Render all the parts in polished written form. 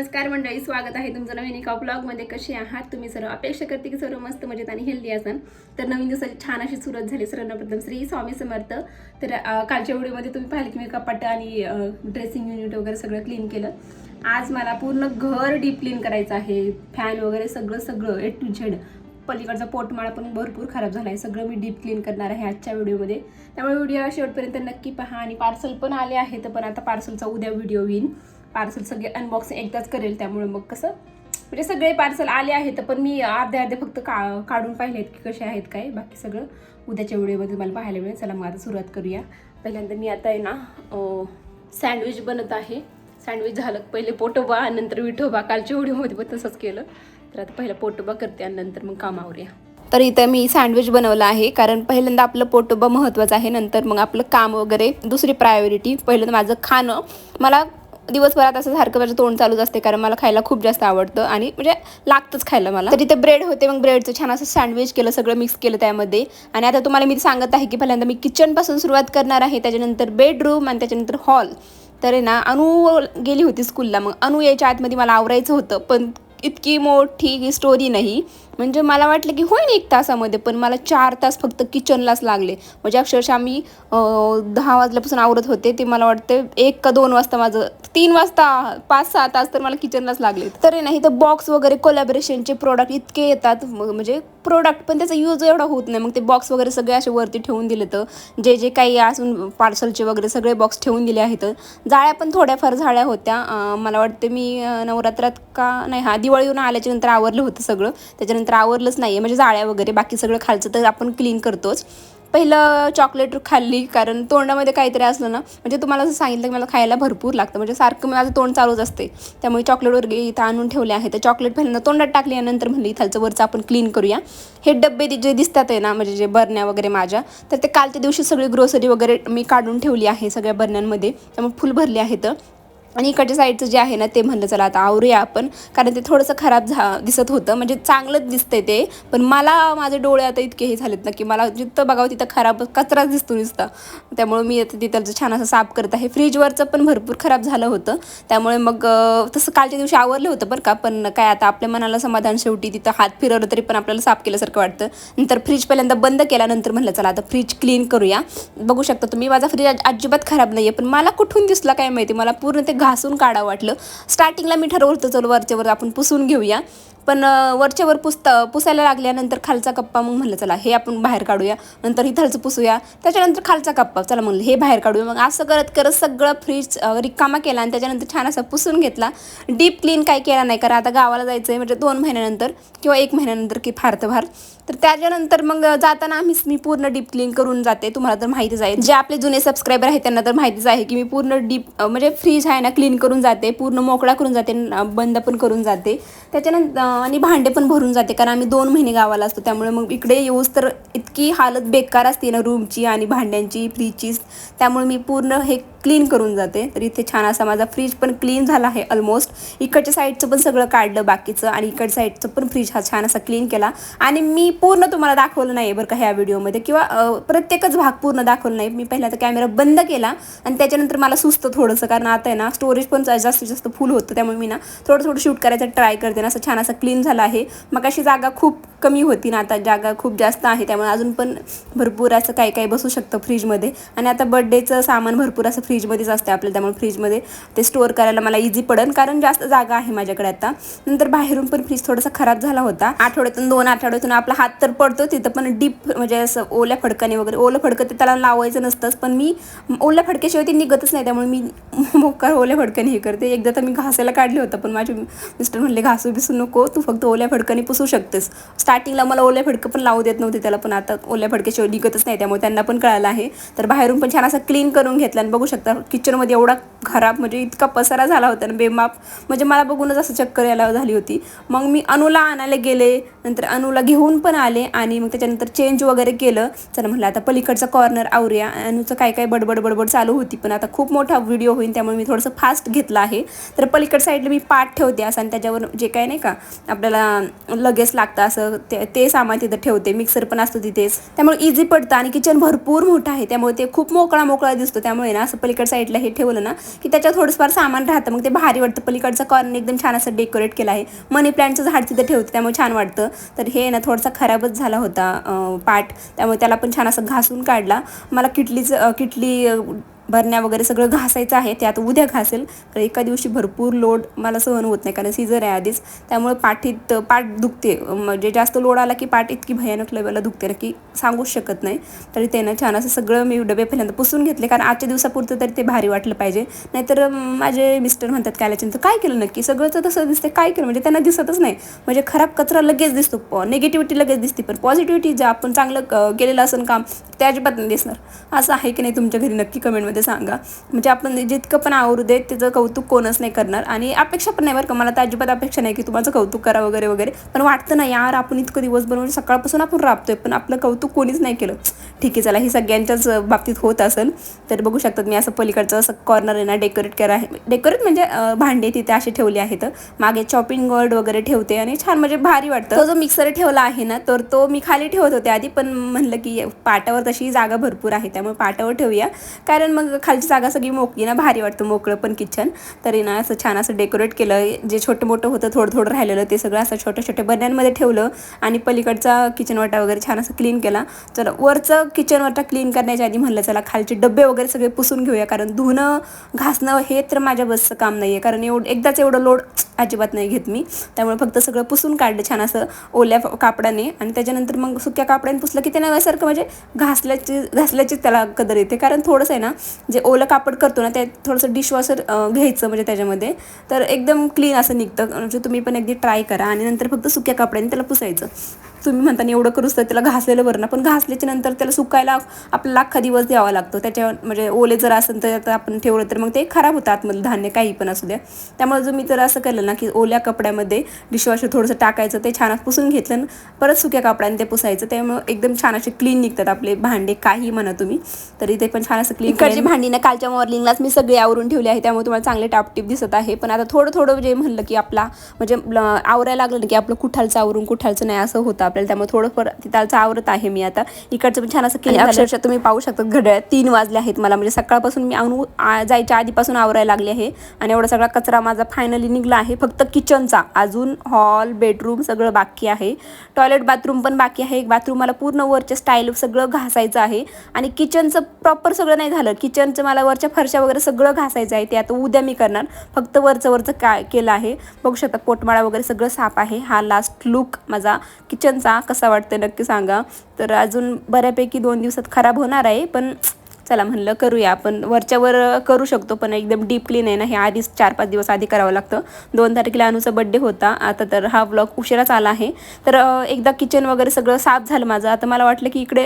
नमस्कार मंडळी, स्वागत आहे तुमचं नवीन एका ब्लॉगमध्ये. कसे आहात तुम्ही सर्व? अपेक्षा करते की सर्व मस्त मजेत आणि हेल्दी असाल. तर नवीन दिवसाची छान अशी सुरुवात झाली. सर्वांना प्रथम श्री स्वामी समर्थ. तर कालच्या व्हिडिओमध्ये तुम्ही पाहिले की मी कपाट आणि ड्रेसिंग युनिट वगैरे सगळं क्लीन केलं. आज मला पूर्ण घर डीप क्लीन करायचं आहे. फॅन वगैरे सगळं ए टू झेड. पलीकडचा पोटमाळा पण भरपूर खराब झाला आहे. सगळं मी डीप क्लीन करणार आहे आजच्या व्हिडिओमध्ये. त्यामुळे व्हिडिओ शेवटपर्यंत नक्की पहा. आणि पार्सल पण आले आहे, तर पण आता पार्सलचा उद्या व्हिडिओ येईल. पार्सल सगळे अनबॉक्सिंग एकदाच करेल, त्यामुळे मग कसं म्हणजे सगळे पार्सल आले आहेत, पण मी अर्धे फक्त काढून पाहिले आहेत की कसे आहेत काय. बाकी सगळं उद्याच्या व्हिडिओमध्ये मला पाहायला मिळेल. चला मग आता सुरुवात करूया. पहिल्यांदा मी आता आहे ना सँडविच बनत आहे. सँडविच झालं पहिले पोटोबा नंतर विठोबा. कालच्या व्हिडिओमध्ये पण तसंच केलं. तर आता पहिला पोटोबा करते आणि नंतर मग कामावरूया. तर इथं मी सँडविच बनवलं आहे, कारण पहिल्यांदा आपलं पोटोबा महत्त्वाचं आहे, नंतर मग आपलं काम वगैरे दुसरी प्रायोरिटी. पहिल्यांदा माझं खाणं. मला दिवसभरात असं सारखं माझं तोंड चालूच असते, कारण मला खायला खूप जास्त आवडतं आणि म्हणजे लागतंच खायला मला. तर इथे ब्रेड होते, मग ब्रेडचं छान असं सँडविच केलं, सगळं मिक्स केलं त्यामध्ये. आणि आता तुम्हाला मी सांगत आहे की पहिल्यांदा मी किचनपासून सुरुवात करणार आहे, त्याच्यानंतर बेडरूम आणि त्याच्यानंतर हॉल. तर आहे ना अनु गेली होती स्कूलला. मग अनु यायच्या आतमध्ये मला आवरायचं होतं, पण इतकी मोठी स्टोरी नाही. म्हणजे मला वाटलं की होईन 1 तासामध्ये, पण मला 4 तास फक्त किचनलाच लागले. म्हणजे अक्षरशः मी 10 वाजल्यापासून आवरत होते, ते मला वाटतं 1 का 2 वाजता, माझं 3 वाजता 5-6 तास तर मला किचनलाच लागले. तर नाही तर बॉक्स वगैरे कोलॅबरेशनचे प्रोडक्ट इतके येतात, म्हणजे प्रोडक्ट पण त्याचा यूज एवढा होत नाही. मग ते बॉक्स वगैरे सगळे असे वरती ठेवून दिले. तर जे काही असून पार्सलचे वगैरे सगळे बॉक्स ठेवून दिले आहेत. जाळ्या पण थोड्याफार झाळ्या होत्या. मला वाटते मी नवरात्रात का नाही, दिवाळी येऊन आल्याच्या नंतर आवरलं होतं सगळं. त्याच्यानंतर आवरलंच नाही आहे, म्हणजे जाळ्या वगैरे बाकी सगळं खालचं तर आपण क्लीन करतोच. पहिलं चॉकलेट खाल्ली, कारण तोंडामध्ये काहीतरी असलं ना, म्हणजे तुम्हाला असं सांगितलं की मला खायला भरपूर लागतं, म्हणजे सारखं माझं तोंड चालूच असते. त्यामुळे चॉकलेट वगैरे इथं आणून ठेवले आहे. तर चॉकलेट पहिल्यांदा तोंडात टाकली आणि नंतर म्हणली इथालचं वरचं आपण क्लीन करूया. हे डब्बे जे दिसतात आहे ना, म्हणजे जे बरण्या वगैरे माझ्या, तर ते कालच्या दिवशी सगळी ग्रोसरी वगैरे मी काढून ठेवली आहे सगळ्या बरण्यांमध्ये. त्यामुळे फुल भरली आहेत. आणि इकडच्या साईडचं जे आहे ना, ते म्हणलं चला आता आवरूया आपण, कारण ते थोडंसं खराब दिसत होतं. म्हणजे चांगलंच दिसतंय ते, पण मला माझे डोळे आता इतके हे झालेत ना की मला जिथं बघावं तिथं खराब कचराच दिसतो नुसता. त्यामुळे मी आता तिथं छान असं साफ करत आहे. फ्रीजवरचं पण भरपूर खराब झालं होतं, त्यामुळे मग तसं कालच्या दिवशी आवरलं होतं बरं का. पण काय आता आपल्या मनाला समाधान, शेवटी तिथं हात फिरवलं तरी पण आपल्याला साफ केल्यासारखं वाटतं. नंतर फ्रीज पहिल्यांदा बंद केला, नंतर म्हणलं चला आता फ्रीज क्लीन करूया. बघू शकता तुम्ही, माझा फ्रीज अजिबात खराब नाही आहे, पण मला कुठून दिसला काय माहिती, मला पूर्ण ते घासून काढावं वाटलं. स्टार्टिंगला मी ठरवलं होतं चल वरच्यावर आपण पुसून घेऊया, पण वरच्यावर पुसायला लागल्यानंतर खालचा कप्पा, मग म्हणलं चला हे आपण बाहेर काढूया, नंतर इथलचं पुसूया, त्याच्यानंतर खालचा कप्पा, चला म्हणलं हे बाहेर काढूया. मग असं करत करत सगळं फ्रीज रिकामा केला आणि त्याच्यानंतर छान असा पुसून घेतला. डीप क्लीन काय केला नाही, कारण आता गावाला जायचं आहे, म्हणजे 2 महिन्यानंतर किंवा 1 महिन्यानंतर की फार तर फार. तर त्याच्यानंतर मग जाताना मी पूर्ण डीप क्लीन करून जाते. तुम्हाला तर माहितीच आहे, जे आपले जुने सबस्क्रायबर आहेत त्यांना तर माहितीच आहे की मी पूर्ण डीप म्हणजे फ्रीज आहे ना क्लीन करून जाते, पूर्ण मोकळा करून जाते, बंद पण करून जाते. त्याच्यानंतर आणि भांडे पण भरून जाते, कारण आम्ही 2 महिने गावाला असतो. त्यामुळे मग इकडे येऊच तर इतकी हालत बेकार असते ना रूमची आणि भांड्यांची, फ्रीजची. त्यामुळे मी पूर्ण हे क्लीन करून जाते. तर इथे छान असा माझा फ्रीज पण क्लीन झाला आहे ऑलमोस्ट. इकडच्या साईडचं पण सगळं काढलं बाकीचं, आणि इकडच्या साईडचं पण फ्रीज हा छान असा क्लीन केला. आणि मी पूर्ण तुम्हाला दाखवलं नाही बरं का ह्या व्हिडिओमध्ये, किंवा प्रत्येकच भाग पूर्ण दाखवलं नाही. मी पहिल्यांदा कॅमेरा बंद केला आणि त्याच्यानंतर मला सुचतं थोडंसं, कारण आता आहे ना स्टोरेज पण जास्तीत जास्त फुल होतं. त्यामुळे मी ना थोडं शूट करायचं ट्राय करते ना. असं छान असं क्लीन झालं आहे. मग अशी जागा खूप कमी होती ना, आता जागा खूप जास्त आहे, त्यामुळे अजून पण भरपूर असं काही बसू शकतं फ्रीजमध्ये. आणि आता बड्डेचं सामान भरपूर असं फ्रीजमध्येच असते आपल्याला, त्यामुळे फ्रीजमध्ये ते स्टोअर करायला मला इझी पडेल, कारण जास्त जागा आहे माझ्याकडे आता. नंतर बाहेरून पण फ्रीज थोडासा खराब झाला होता. 2 आठवड्यातून आपला हात तर पडतो तिथं, पण डीप म्हणजे असं ओल्या फडकाने वगैरे, ओलं फडकं ते त्याला लावायचं नसतंच, पण मी ओल्या फडक्याशिवाय ते निघतच नाही, त्यामुळे मी मोकार ओल्या फडक्याने हे करते. एकदा तर मी घासायला काढले होतं, पण माझे मिस्टर म्हणले घासू बिसू नको, तू फक्त ओल्या फडकाने पुसू शकतेस. स्टार्टिंगला मला ओल्या फडकं पण लावू देत नव्हते त्याला, पण आता ओल्या फडक्याशिवाय निघतच नाही, त्यामुळे त्यांना पण कळालं आहे. तर बाहेरून पण छान असं क्लीन करून घेतलं. आणि बघू शकता किचनमध्ये एवढा खराब, म्हणजे इतका पसारा झाला होता ना बेमाप, म्हणजे मला बघूनच असं चक्कर यायला झाली होती. मग मी अनुला आणायला गेले, नंतर अनुला घेऊन पण आले आणि मग त्याच्यानंतर चेंज वगैरे केलं. चला म्हटलं आता पलीकडचा कॉर्नर आवरूया. अनुचं काय काय बडबड चालू होती, पण आता खूप मोठा व्हिडिओ होईल त्यामुळे मी थोडंसं फास्ट घेतलं आहे. तर पलीकड साईडला मी पाट ठेवते असं, आणि त्याच्यावर जे काय नाही का आपल्याला लगेच लागतं असं ते सामान तिथं ठेवते. मिक्सर पण असतो तिथेच, त्यामुळे इझी पडतं. आणि किचन भरपूर मोठं आहे त्यामुळे ते खूप मोकळा दिसतो. त्यामुळे ना असं पलीकड साईडला हे ठेवलं ना की त्याच्यात थोडंसं सामान राहतं, मग ते भारी वाटतं. पलीकडचं कॉर्नर एकदम छान असं डेकोरेट केलं आहे. मनी प्लांटचं झाड तिथं ठेवते त्यामुळे छान वाटतं. तर हे ना थोडासा खराबच झाला होता पाट, त्यामुळे त्याला पण छान असं घासून काढला. मला किटली भरण्या वगैरे सगळं घासायचं आहे, ते आता उद्या घासेल. तर एका दिवशी भरपूर लोड मला सहन होत नाही, कारण सीझर आहे आधीच. त्यामुळे पाठ दुखते. म्हणजे जास्त लोड आला की पाठ इतकी भयानक लेवलला दुखते ना की सांगूच शकत नाही. तरी ते ना छान असं सगळं मी डबे पहिल्यांदा पुसून घेतले, कारण आजच्या दिवसापुरतं तरी ते भारी वाटलं पाहिजे. नाहीतर माझे मिस्टर म्हणतात काय आल्याच्यानंतर काय केलं नक्की, सगळं तर तसं दिसते, काय केलं म्हणजे त्यांना दिसतच नाही. म्हणजे खराब कचरा लगेच दिसतो, निगेटिव्हिटी लगेच दिसते, पण पॉझिटिव्हिटी जे आपण चांगलं केलेलं असेल काम ते अजिबात नाही दिसणार. असं आहे की नाही तुमच्या घरी, नक्की कमेंटमध्ये सांगा. म्हणजे आपण जितकं पण आवरू देत त्याचं कौतुक कोणच नाही करणार, आणि अपेक्षा पण नाही बरं का, मला तर अजिबात अपेक्षा नाही की तुम्हाला कौतुक करा वगैरे. पण वाटतं ना यार, आपण इतकं दिवसभर म्हणजे सकाळपासून आपण राबतोय पण आपलं कौतुक कोणीच नाही केलं. ठीक आहे चला, ही सगळ्यांच्याच बाबतीत होत असेल. तर बघू शकतात मी असं पलीकडचं असं कॉर्नर आहे ना डेकोरेट म्हणजे भांडे तिथे असे ठेवले आहेत. मागे चॉपिंग बोर्ड वगैरे ठेवते आणि छान म्हणजे भारी वाटतं. तो जो मिक्सर ठेवला आहे ना, तर तो मी खाली ठेवत होते आधी, पण म्हणलं की पाटावर तशी जागा भरपूर आहे त्यामुळे पाटावर ठेवूया, कारण मग खालची जागा सगळी मोकळी ना, भारी वाटतं मोकळं पण किचन. तरी ना असं छान असं डेकोरेट केलं. जे छोटं मोठं होतं थोडं राहिलेलं ते सगळं असं छोट्या बरण्यांमध्ये ठेवलं, आणि पलीकडचा किचन वाटा वगैरे छान असं क्लीन केला. चला वरचं किचन वाटा क्लीन करण्याच्या आधी म्हणलं चला खालचे डबे वगैरे सगळे पुसून घेऊया, कारण धुणं घासणं हे तर माझ्या बसचं काम नाही आहे, कारण एकदाच एवढं लोड अजिबात नाही घेत मी. त्यामुळे फक्त सगळं पुसून काढलं छान असं ओल्या कापडाने, आणि त्याच्यानंतर मग सुक्या कापडाने पुसलं की त्यानं सारखं म्हणजे घासल्याचीच त्याला कदर येते. कारण थोडंसं आहे ना, जे ओलं कापड करतो ना ते थोडंसं डिशवॉशर घ्यायचं म्हणजे त्याच्यामध्ये, तर एकदम क्लीन असं निघतं. म्हणजे तुम्ही पण एकदा ट्राय करा, आणि नंतर फक्त सुक्या कापडाने त्याला पुसायचं. तुम्ही म्हणता एवढं करूच तर त्याला घासलेलं बरं ना, पण घासल्याच्या नंतर त्याला सुकायला आपल्याला अख्खा दिवस द्यावा लागतो. त्याच्यावर म्हणजे ओले जर असेल तर आपण ठेवलं तर मग ते खराब होतं आतमधलं धान्य, काही पण असू द्या. त्यामुळे जर मी जर असं केलं ना की ओल्या कपड्यामध्ये डिशवॉशर थोडंसं टाकायचं, ते छान पुसून घेतलं, परत सुक्या कापडाने ते पुसायचं, त्यामुळे एकदम छान असे क्लीन निघतात आपले भांडे, काही म्हणा तुम्ही. तरी ते पण छान असं क्लीन. इकडची भांडी ना कालच्या मॉर्निंगलाच मी सगळे आवरून ठेवली आहे, त्यामुळे तुम्हाला चांगले टापटीप दिसत आहे. पण आता थोडं जे म्हणलं की आपला म्हणजे आवरायला लागलं ना की आपलं कुठालचं आवरून कुठालचं नाही असं होतं आपल्याला, त्यामुळे थोडंफार तिथालचं आवरत आहे मी आता. इकडचं पण छान असं क्लीन. अक्षरशः तुम्ही पाहू शकता घड्याळ 3 वाजले आहेत मला, म्हणजे सकाळपासून मी जायच्या आधीपासून आवरायला लागले आहे, आणि एवढा सगळा कचरा माझा फायनली निघला आहे. फक्त किचनचा, अजून हॉल बेडरूम सगळं बाकी आहे. टॉयलेट बाथरूम पण बाकी आहे. एक बाथरूम मला पूर्ण वरच्या स्टाईल सगळं घासायचं आहे, आणि किचनचं प्रॉपर सगळं नाही झालं. किचनचं मला वरच्या फरशा वगैरे सगळं घासायचं आहे, ते आता उद्या मी करणार. फक्त वरचं काय केलं आहे बघू शकता, पोटमाळा वगैरे सगळं साफ आहे. हा लास्ट लुक माझा किचनचा कसा वाटतं नक्की सांगा. तर अजून बऱ्यापैकी 2 दिवसात खराब होणार आहे, पण चला म्हणलं करूया. आपण वरच्यावर करू शकतो, पण एकदम डीप क्लीन आहे ना, हे आधीच 4-5 दिवस आधी करावं लागतं. 2 तारखेला अनुचा बड्डे होता. आता तर हा व्लॉग उशिराच आला आहे. तर एकदा किचन वगैरे सगळं साफ झालं माझं. आता मला वाटलं की इकडे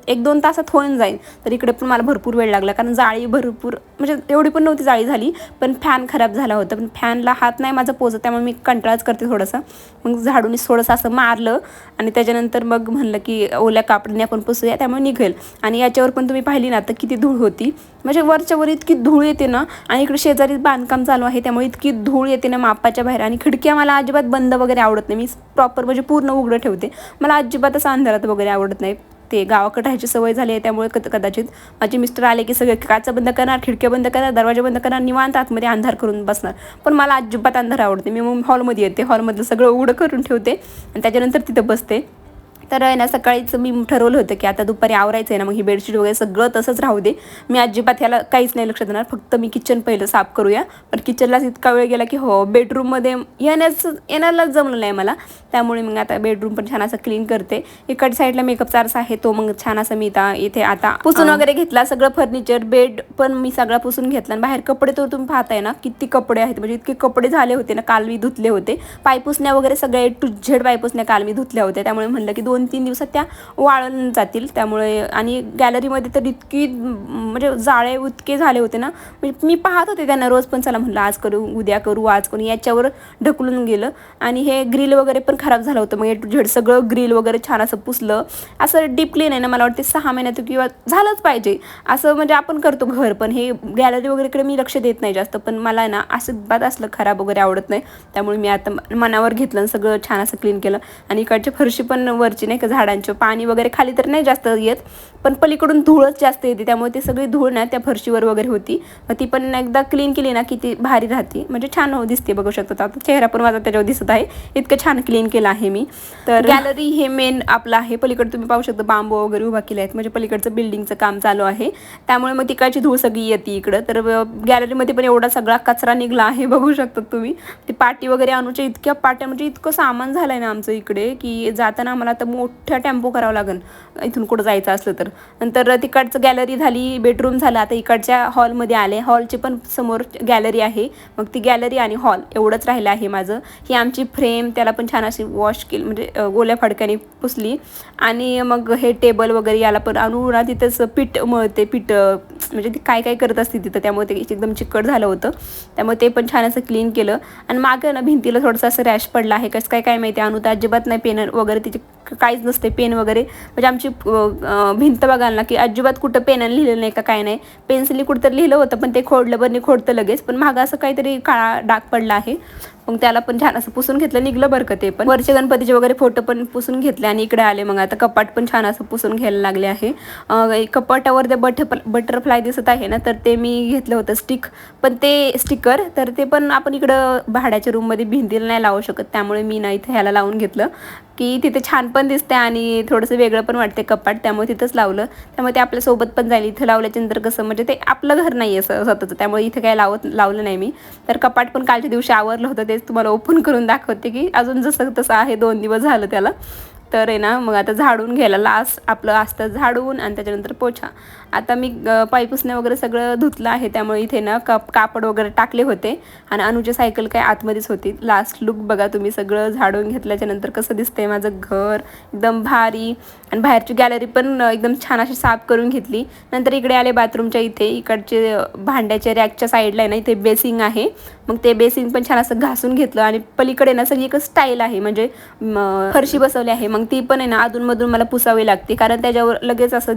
1-2 तासात होऊन जाईल, तर इकडे पण मला भरपूर वेळ लागला, कारण जाळी भरपूर म्हणजे एवढी पण नव्हती जाळी झाली, पण फॅन खराब झाला होता. पण फॅनला हात नाही माझा पोचत, त्यामुळे मी कंटाळाच करते थोडंसं. मग झाडूनच थोडंसं असं मारलं, आणि त्याच्यानंतर मग म्हणलं की ओल्या कापडाने आपण पुसूया, त्यामुळे निघेल. आणि याच्यावर पण तुम्ही पाहिली ना आता किती धूळ होती, म्हणजे वरच्यावर इतकी धूळ येते ना, आणि इकडे शेजारी बांधकाम चालू आहे त्यामुळे इतकी धूळ येते ना मापाच्या बाहेर. आणि खिडक्या मला अजिबात बंद वगैरे आवडत नाही, मी प्रॉपर म्हणजे पूर्ण उघडं ठेवते. मला अजिबातच अंधारात वगैरे आवडत नाही. ते गावाकडे राहायची सवय झाली आहे, त्यामुळे कदाचित माझे मिस्टर आले की सगळे काचा बंद करणार, खिडक्या बंद करणार, दरवाजा बंद करणार, निवांत आतमध्ये अंधार करून बसणार. पण मला अजिबात अंधार आवडते. मी मग हॉलमध्ये येते, हॉलमधलं सगळं उघडं करून ठेवते, आणि त्याच्यानंतर तिथं बसते. तर आहे ना, सकाळीच मी ठरवलं होतं की आता दुपारी आवरायचं आहे ना, मग ही बेडशीट वगैरे सगळं तसंच राहू दे, मी अजिबात ह्याला काहीच नाही लक्ष देणार, फक्त मी किचन पहिलं साफ करूया. पण किचनलाच इतका वेळ गेला की बेडरूममध्ये येण्यालाच जमलं नाही मला. त्यामुळे मग आता बेडरूम पण छान असं क्लीन करते. इकडच्या साईडला मेकअपचा आरसा आहे, तो मग छान असं मी इथे आता पुसून वगैरे घेतला. सगळं फर्निचर बेड पण मी सगळा पुसून घेतला. आणि बाहेर कपडे तर तुम्ही पाहताय ना किती कपडे आहेत, म्हणजे इतके कपडे झाले होते ना, काल मी धुतले होते. पायपुसण्या वगैरे सगळे टू झेड पायपुसण्या काल मी धुतल्या होत्या, त्यामुळे म्हणलं की 2 2-3 दिवसात त्या वाळून जातील. त्यामुळे आणि गॅलरीमध्ये तर इतकी म्हणजे जाळे इतके झाले होते ना, म्हणजे मी पाहत होते त्यांना रोज, पण चला म्हटलं आज करू, उद्या करू, आज करू, याच्यावर ढकलून गेलं. आणि हे ग्रिल वगैरे पण खराब झालं होतं. मग A to Z सगळं ग्रिल वगैरे छान असं पुसलं. असं डीप क्लीन आहे ना, मला वाटते 6 महिन्यात किंवा झालंच पाहिजे असं. म्हणजे आपण करतो घर, पण हे गॅलरी वगैरेकडे मी लक्ष देत नाही जास्त. पण मला ना असं बाद असलं खराब वगैरे आवडत नाही. त्यामुळे मी आता मनावर घेतलं आणि सगळं छान असं क्लीन केलं. आणि इकडची फरशी पण वरची नाही का झाडांचं पाणी वगैरे खाली तर नाही जास्त येत, पण पलीकडून धूळच जास्त येते. त्यामुळे ती सगळी धूळ ना त्या फरशीवर वगैरे होती. मग ती पण एकदा क्लीन केली ना की ती भारी राहते, म्हणजे छान दिसते. बघू शकतो आता चेहरा पण माझा त्याच्यावर दिसत आहे, इतकं छान क्लीन केलं आहे मी. तर गॅलरी हे मेन आपलं आहे. पलीकडे तुम्ही पाहू शकता बांबू वगैरे उभा केले आहेत, म्हणजे पलीकडचं बिल्डिंगचं काम चालू आहे. त्यामुळे मग तिकडची धूळ सगळी येते इकडं. तर गॅलरीमध्ये पण एवढा सगळा कचरा निघला आहे, बघू शकता तुम्ही. ते पाटी वगैरे आणूच्या इतक्या पाट्या, म्हणजे इतकं सामान झालं आहे ना आमचं इकडे, की जाताना आम्हाला आता मोठा टेम्पो करावा लागेल इथून कुठं जायचं असलं तर. नंतर तिकडचं गॅलरी झाली, बेडरूम झाला. आता इकडच्या हॉलमध्ये आले. हॉलचे पण समोर गॅलरी आहे. मग ती गॅलरी आणि हॉल एवढंच राहिलं आहे माझं. ही आमची फ्रेम, त्याला पण छान अशी वॉश केली, म्हणजे गोल्या फडक्याने पुसली. आणि मग हे टेबल वगैरे याला पण आणू ना तिथंच पीठ मळते, पीठ म्हणजे ती काय काय करत असते तिथं, त्यामुळे ते एकदम चिकट झालं होतं. त्यामुळे ते पण छान असं क्लीन केलं. आणि मागं ना भिंतीला थोडंसं असं रॅश पडला आहे, कसं काय माहिती. आणू तर अजिबात नाही पेन वगैरे तिचे काहीच नसते पेन वगैरे. म्हणजे आमची भिंत बघाल ना की अजिबात कुठं पेनाने लिहिलं नाही का काय नाही. पेन्सिलने कुठं लिहिलं होतं, पण ते खोडलं बरं खोडतं लगेच. पण मागं असं काहीतरी काळा डाग पडला आहे. मग त्याला पण छान असं पुसून घेतलं, निघलं बरं का ते पण. वरचे गणपतीचे वगैरे फोटो पण पुसून घेतले आणि इकडे आले. मग आता कपाट पण छान असं पुसून घ्यायला लागले आहे. कपाटावर ते बटरफ्लाय दिसत आहे ना, तर ते मी घेतलं होतं स्टिक, पण ते स्टिकर तर ते पण आपण इकडं भाड्याच्या रूममध्ये भिंतीला नाही लावू शकत. त्यामुळे मी ना इथं ह्याला लावून घेतलं की तिथे छान पण दिसते आणि थोडंसं वेगळं पण वाटते कपाट. त्यामुळे तिथंच लावलं. त्यामुळे ते आपल्यासोबत पण जाईल. इथं लावल्याच्यानंतर कसं म्हणजे ते आपलं घर नाही आहे स्वतःचं, त्यामुळे इथं काय लावलं नाही मी. तर कपाट पण कालच्या दिवशी आवरलं होतं, तेच तुम्हाला ओपन करून दाखवते की अजून जसं तसं आहे. 2 दिवस झालं त्याला. तर आहे ना, मग आता झाडून घ्यायला लास्ट आपलं असतं झाडून, आणि त्याच्यानंतर पोछा. आता मी पाय पुसणे वगैरे सगळं धुतलं आहे. त्यामुळे इथे ना कापड वगैरे टाकले होते आणि अनुची सायकल काय आतमध्येच होती. लास्ट लुक बघा तुम्ही. सगळं झाडून घेतल्याच्या नंतर कसं दिसतंय माझं घर, एकदम भारी. आणि बाहेरची गॅलरी पण एकदम छान अशी साफ करून घेतली. नंतर इकडे आले बाथरूमच्या इथे. इकडचे भांड्याच्या रॅकच्या साईडला आहे ना इथे बेसिंग आहे. मग ते बेसिंग पण छान असं घासून घेतलं. आणि पलीकडे ना सगळी एक स्टाईल आहे, म्हणजे फरशी बसवली आहे. मग ती पण आहे ना अधूनमधून मला पुसावी लागते, कारण त्याच्यावर लगेच असं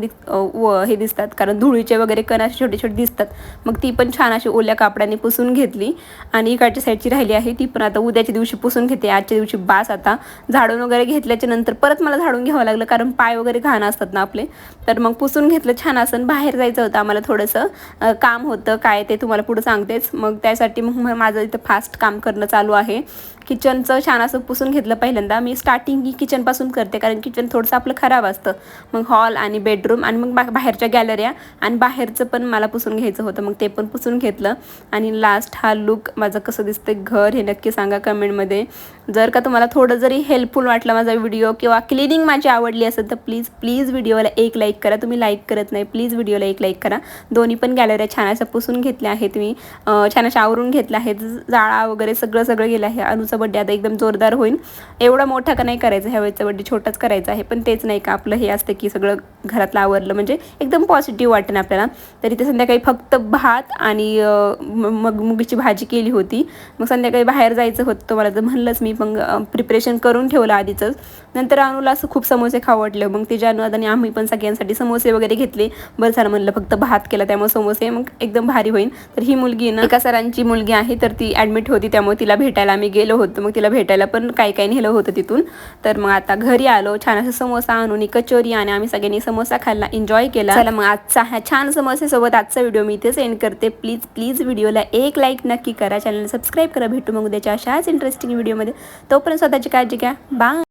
हे दिसतात, कारण धुळीचे वगैरे कण असे छोटे छोटे दिसतात. मग ती पण छान अशी ओल्या कापडाने पुसून घेतली. आणि इकडच्या साईडची राहिली आहे ती पण आता उद्याच्या दिवशी पुसून घेते. आजच्या दिवशी बास. आता झाडून वगैरे घेतल्याच्या नंतर परत मला झाडून घ्यावं लागलं, कारण पाय वगैरे घाण असतात ना आपले. तर मग पुसून घेतलं छान असं. बाहेर जायचं होतं आम्हाला, थोडंसं काम होतं काय ते तुम्हाला पुढं सांगतेच. मग त्यासाठी मग माझं इथं फास्ट काम करणं चालू आहे. किचनचं छान असं पुसून घेतलं. पहिल्यांदा मी स्टार्टिंग ही किचनपासून करते, कारण किचन थोडंसं आपलं खराब असतं. मग हॉल आणि बेडरूम आणि मग बाहेरच्या गॅलऱ्या आणि बाहेरचं पण मला पुसून घ्यायचं होतं. मग ते पण पुसून घेतलं. आणि लास्ट हा लुक माझं कसं दिसतं घर हे नक्की सांगा कमेंटमध्ये. जर का तुम्हाला थोडं जरी हेल्पफुल वाटला माझा व्हिडिओ किंवा क्लिनिंग माझी आवडली असेल तर प्लीज व्हिडिओला एक लाईक करा. तुम्ही लाईक करत नाही, प्लीज व्हिडिओला एक लाईक करा. दोन्ही पण गॅलऱ्या छान अशा पुसून घेतल्या आहेत मी, छान अशा आवरून घेतल्या आहेत. जाळा वगैरे सगळं गेलं आहे. अनुचा बड्डे आता एकदम जोरदार होईल. एवढा मोठा का नाही करायचा, ह्यावेळेचा बड्डे छोटाच करायचा आहे. पण तेच नाही का आपलं हे असतं की सगळं घरातलं आवरलं म्हणजे एकदम पॉझिटिव्ह वाटेल आपल्याला. तर इथे संध्याकाळी फक्त भात आणि मुगीची भाजी केली होती. मग संध्याकाळी बाहेर जायचं होतं मला, तर म्हणलंच मी मग प्रिपरेशन करून ठेवलं आधीच. नंतर अनुला असं खूप समोसे खाऊ वाटले. मग तिच्या अनुवादाने आम्ही पण सगळ्यांसाठी समोसे वगैरे घेतले. बरं झालं म्हणलं फक्त भात केला, त्यामुळे समोसे मग एकदम भारी होईल. तर ही मुलगी ना एका सरांची मुलगी आहे, तर ती ॲडमिट होती. त्यामुळे तिला भेटायला आम्ही गेलो होतो. मग तिला भेटायला पण काय नेलं होतं तिथून. तर मग आता घरी आलो. छान असं समोसा आणून कचोरी आणि आम्ही सगळ्यांनी समोसा खाल्ला, एन्जॉय केला. चला मग आजचा ह्या छान समोसेसोबत आजचा व्हिडिओ मी इथेच एंड करते. प्लीज व्हिडिओला एक लाईक नक्की करा, चॅनलला सबस्क्राईब करा. भेटू मग उद्याच्या अशाच इंटरेस्टिंग व्हिडिओमध्ये. तोपर्यंत स्वतःची काळजी घ्या. बाय.